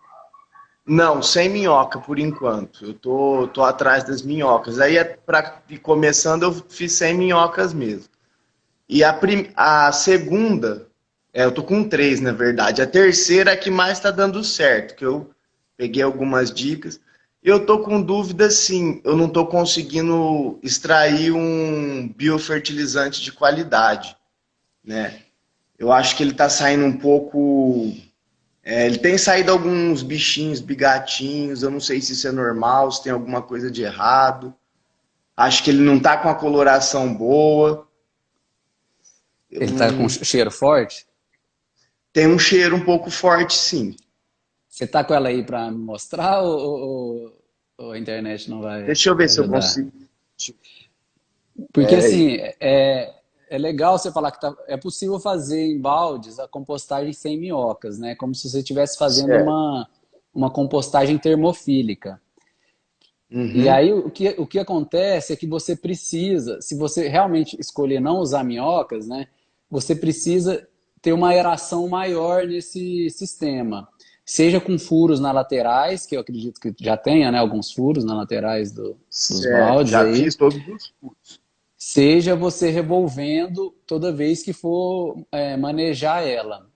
não, sem minhoca por enquanto. Eu tô atrás das minhocas. Aí para ir começando eu fiz sem minhocas mesmo. E a segunda, eu tô com 3 na verdade. A terceira é que mais está dando certo, que eu peguei algumas dicas. Eu tô com dúvida sim, eu não tô conseguindo extrair um biofertilizante de qualidade, né? Eu acho que ele tá saindo um pouco Ele tem saído alguns bichinhos, bigatinhos, eu não sei se isso é normal, se tem alguma coisa de errado. Acho que ele não tá com a coloração boa. Ele tá com cheiro forte? Tem um cheiro um pouco forte, sim. Você tá com ela aí para me mostrar ou a internet não vai Deixa eu ver se eu ajudar? consigo. Porque assim, é legal você falar que é possível fazer em baldes a compostagem sem minhocas, né? Como se você estivesse fazendo Certo. uma compostagem termofílica. E Uhum. aí o que acontece é que você precisa, se você realmente escolher não usar minhocas, né? Você precisa ter uma aeração maior nesse sistema. Seja com furos nas laterais, que eu acredito que já tenha, né? Alguns furos nas laterais dos Certo, baldes já aí. fiz todos os cursos. Seja você revolvendo toda vez que for manejar ela.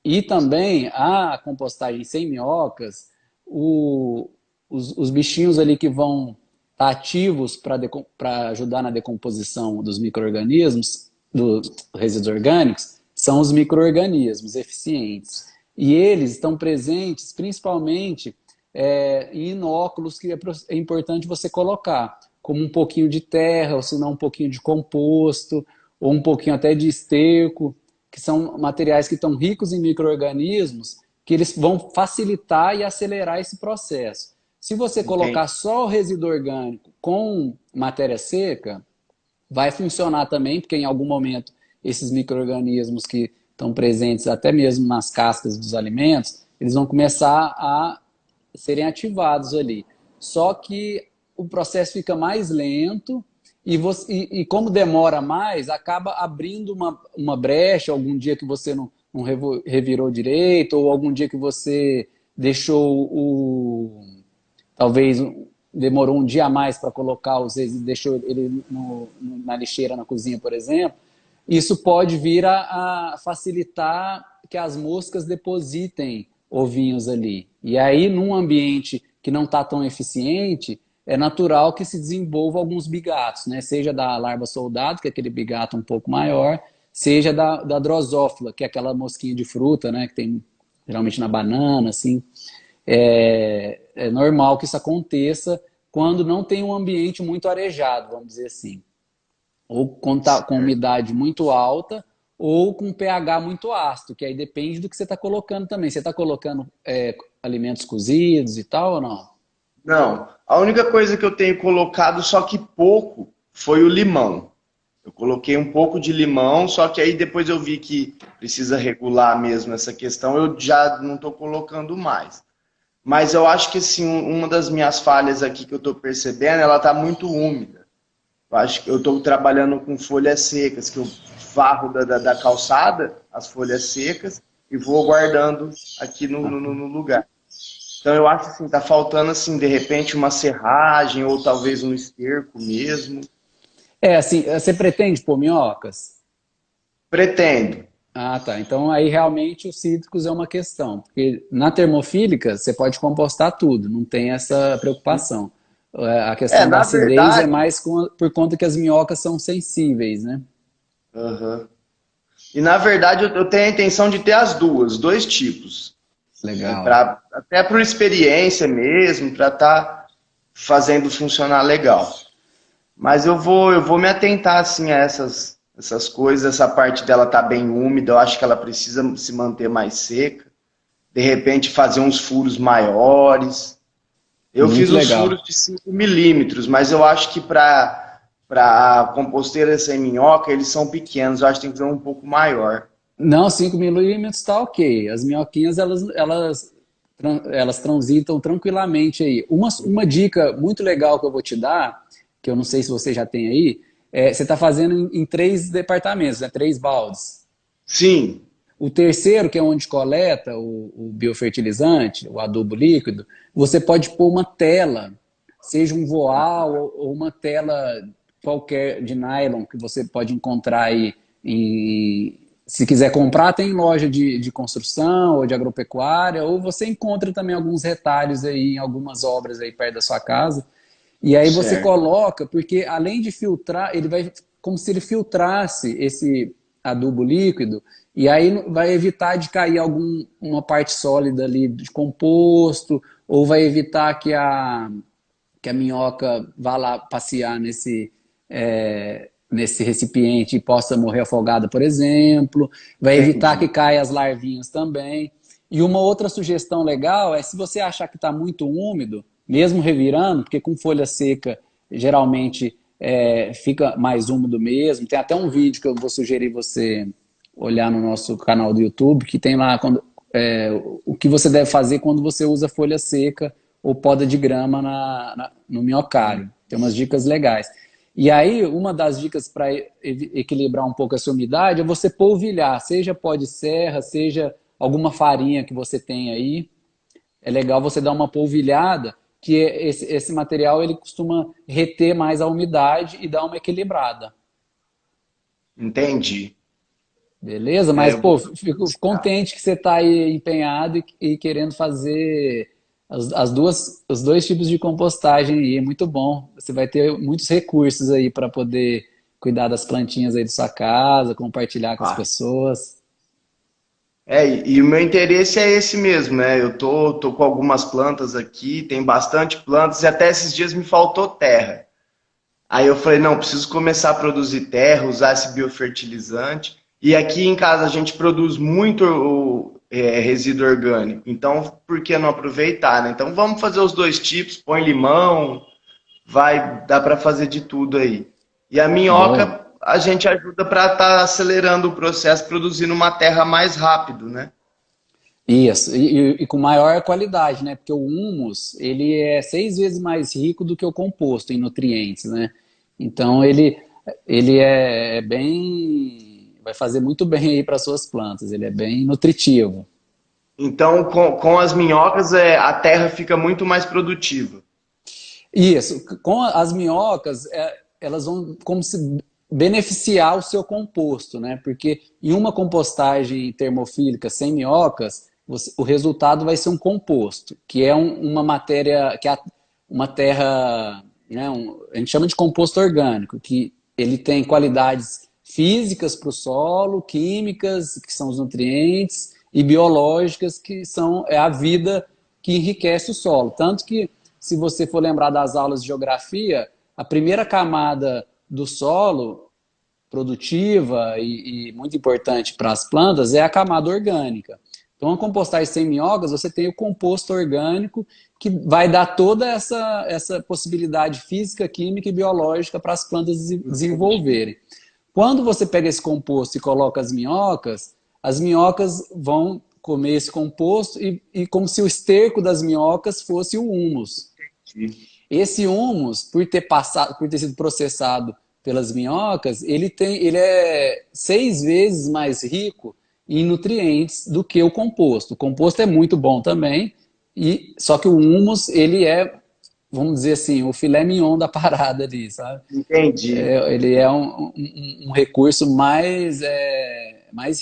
E também a compostagem sem minhocas, os bichinhos ali que vão estar ativos para ajudar na decomposição dos micro-organismos, dos resíduos orgânicos, são os micro-organismos eficientes. E eles estão presentes principalmente em inóculos que é importante você colocar, como um pouquinho de terra, ou se não um pouquinho de composto, ou um pouquinho até de esterco, que são materiais que estão ricos em micro-organismos, que eles vão facilitar e acelerar esse processo. Se você colocar só o resíduo orgânico com matéria seca, vai funcionar também, porque em algum momento esses micro-organismos que estão presentes até mesmo nas cascas dos alimentos, eles vão começar a serem ativados ali. Só que o processo fica mais lento e como demora mais, acaba abrindo uma brecha algum dia que você não revirou direito, ou algum dia que você deixou talvez demorou um dia a mais para colocar os resíduos, deixou ele na lixeira na cozinha, por exemplo. Isso pode vir a facilitar que as moscas depositem ovinhos ali. E aí, num ambiente que não está tão eficiente, é natural que se desenvolva alguns bigatos, né? Seja da larva soldado, que é aquele bigato um pouco maior, seja da drosófila, que é aquela mosquinha de fruta, né? Que tem geralmente na banana, assim. É normal que isso aconteça quando não tem um ambiente muito arejado, vamos dizer assim. Ou quando está com umidade muito alta, ou com pH muito ácido, que aí depende do que você está colocando também. Você está colocando alimentos cozidos e tal ou não? Não, a única coisa que eu tenho colocado, só que pouco, foi o limão. Eu coloquei um pouco de limão, só que aí depois eu vi que precisa regular mesmo essa questão, eu já não estou colocando mais. Mas eu acho que assim, uma das minhas falhas aqui que eu estou percebendo, ela está muito úmida. Eu acho que eu estou trabalhando com folhas secas, que eu varro da calçada, as folhas secas, e vou guardando aqui no lugar. Então eu acho assim, tá faltando assim, de repente uma serragem ou talvez um esterco mesmo. Assim, você pretende pôr minhocas? Pretendo. Ah, tá. Então aí realmente os cítricos é uma questão. Porque na termofílica você pode compostar tudo, não tem essa preocupação. A questão da Na acidez é verdade, mais por conta que as minhocas são sensíveis, né? E na verdade eu tenho a intenção de ter as duas, dois tipos. Legal. Até por experiência mesmo, para estar fazendo funcionar legal. Mas eu vou me atentar assim a essas coisas, essa parte dela tá bem úmida, eu acho que ela precisa se manter mais seca. De repente fazer uns furos maiores. Eu Muito fiz legal. uns furos de 5 milímetros, mas eu acho que para composteira sem minhoca, eles são pequenos, eu acho que tem que ser um pouco maior. Não, 5 milímetros está ok. As minhoquinhas, elas transitam tranquilamente aí. Uma dica muito legal que eu vou te dar, que eu não sei se você já tem aí, você está fazendo em 3 departamentos, né? 3 baldes. Sim. O terceiro, que é onde coleta o biofertilizante, o adubo líquido, você pode pôr uma tela, seja um voal ou uma tela qualquer de nylon que você pode encontrar aí se quiser comprar, tem em loja de construção ou de agropecuária, ou você encontra também alguns retalhos aí em algumas obras aí perto da sua casa. E aí você coloca, porque além de filtrar, ele vai como se ele filtrasse adubo líquido, e aí vai evitar de cair uma parte sólida ali de composto, ou vai evitar que a minhoca vá lá passear nesse recipiente e possa morrer afogada, por exemplo. Vai evitar que caia as larvinhas também. E uma outra sugestão legal é, se você achar que está muito úmido, mesmo revirando, porque com folha seca geralmente fica mais úmido mesmo. Tem até um vídeo que eu vou sugerir você olhar no nosso canal do YouTube, que tem lá o que você deve fazer quando você usa folha seca ou poda de grama no minhocário. Tem umas dicas legais. E aí, uma das dicas para equilibrar um pouco essa umidade é você polvilhar, seja pó de serra, seja alguma farinha que você tem aí. É legal você dar uma polvilhada, que esse material ele costuma reter mais a umidade e dar uma equilibrada. Entendi. Beleza? Mas, fico contente que você está aí empenhado e querendo fazer os dois tipos de compostagem aí. É muito bom. Você vai ter muitos recursos aí para poder cuidar das plantinhas aí da sua casa, compartilhar com as pessoas. E o meu interesse é esse mesmo, né? Eu tô com algumas plantas aqui, tem bastante plantas, e até esses dias me faltou terra. Aí eu falei, não, preciso começar a produzir terra, usar esse biofertilizante. E aqui em casa a gente produz muito resíduo orgânico, então por que não aproveitar, né? Então vamos fazer os dois tipos, põe limão, dá para fazer de tudo aí. E a minhoca a gente ajuda para estar acelerando o processo, produzindo uma terra mais rápido, né? Isso, e com maior qualidade, né? Porque o humus, ele é 6 vezes mais rico do que o composto em nutrientes, né? Então ele é bem... vai fazer muito bem aí para suas plantas, ele é bem nutritivo. Então, com as minhocas, a terra fica muito mais produtiva. Isso, com as minhocas, elas vão como se beneficiar o seu composto, né? Porque em uma compostagem termofílica sem minhocas, o resultado vai ser um composto, que é uma matéria, que é uma terra, né? A gente chama de composto orgânico, que ele tem qualidades físicas para o solo, químicas, que são os nutrientes, e biológicas, que são a vida que enriquece o solo. Tanto que, se você for lembrar das aulas de geografia, a primeira camada do solo produtiva e muito importante para as plantas é a camada orgânica. Então, a compostagem sem minhocas, você tem o composto orgânico, que vai dar toda essa possibilidade física, química e biológica para as plantas desenvolverem. Quando você pega esse composto e coloca as minhocas vão comer esse composto e como se o esterco das minhocas fosse o humus. Esse humus, por ter sido processado pelas minhocas, ele é 6 vezes mais rico em nutrientes do que o composto. O composto é muito bom também, só que o humus, ele é, vamos dizer assim, o filé mignon da parada ali, sabe? Entendi. Ele é um recurso mais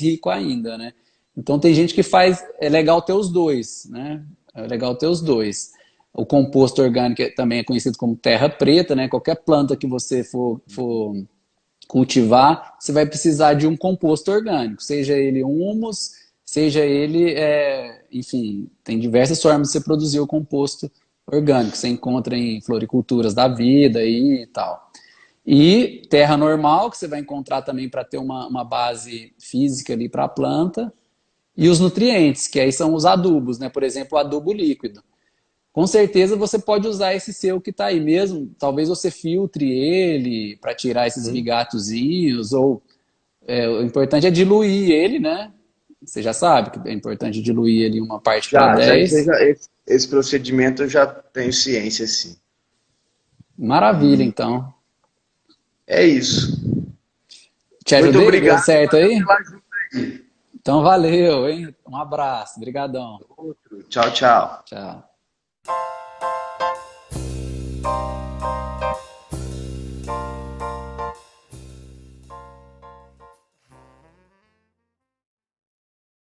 rico ainda, né? Então tem gente que é legal ter os dois, né? É legal ter os dois. O composto orgânico também é conhecido como terra preta, né? Qualquer planta que você for cultivar, você vai precisar de um composto orgânico, seja ele humus, seja ele, enfim, tem diversas formas de você produzir o composto orgânico, você encontra em floriculturas da vida e tal. E terra normal, que você vai encontrar também para ter uma base física ali para a planta, e os nutrientes, que aí são os adubos, né? Por exemplo, o adubo líquido. Com certeza você pode usar esse seu que está aí mesmo, talvez você filtre ele para tirar esses migatozinhos, ou o importante é diluir ele, né? Você já sabe que é importante diluir ele uma parte para 10. Esse procedimento eu já tenho ciência, sim. Maravilha, então. É isso. Te ajudei? Muito obrigado. Deu certo aí? Então valeu, hein? Um abraço. Obrigadão. Tchau, tchau. Tchau.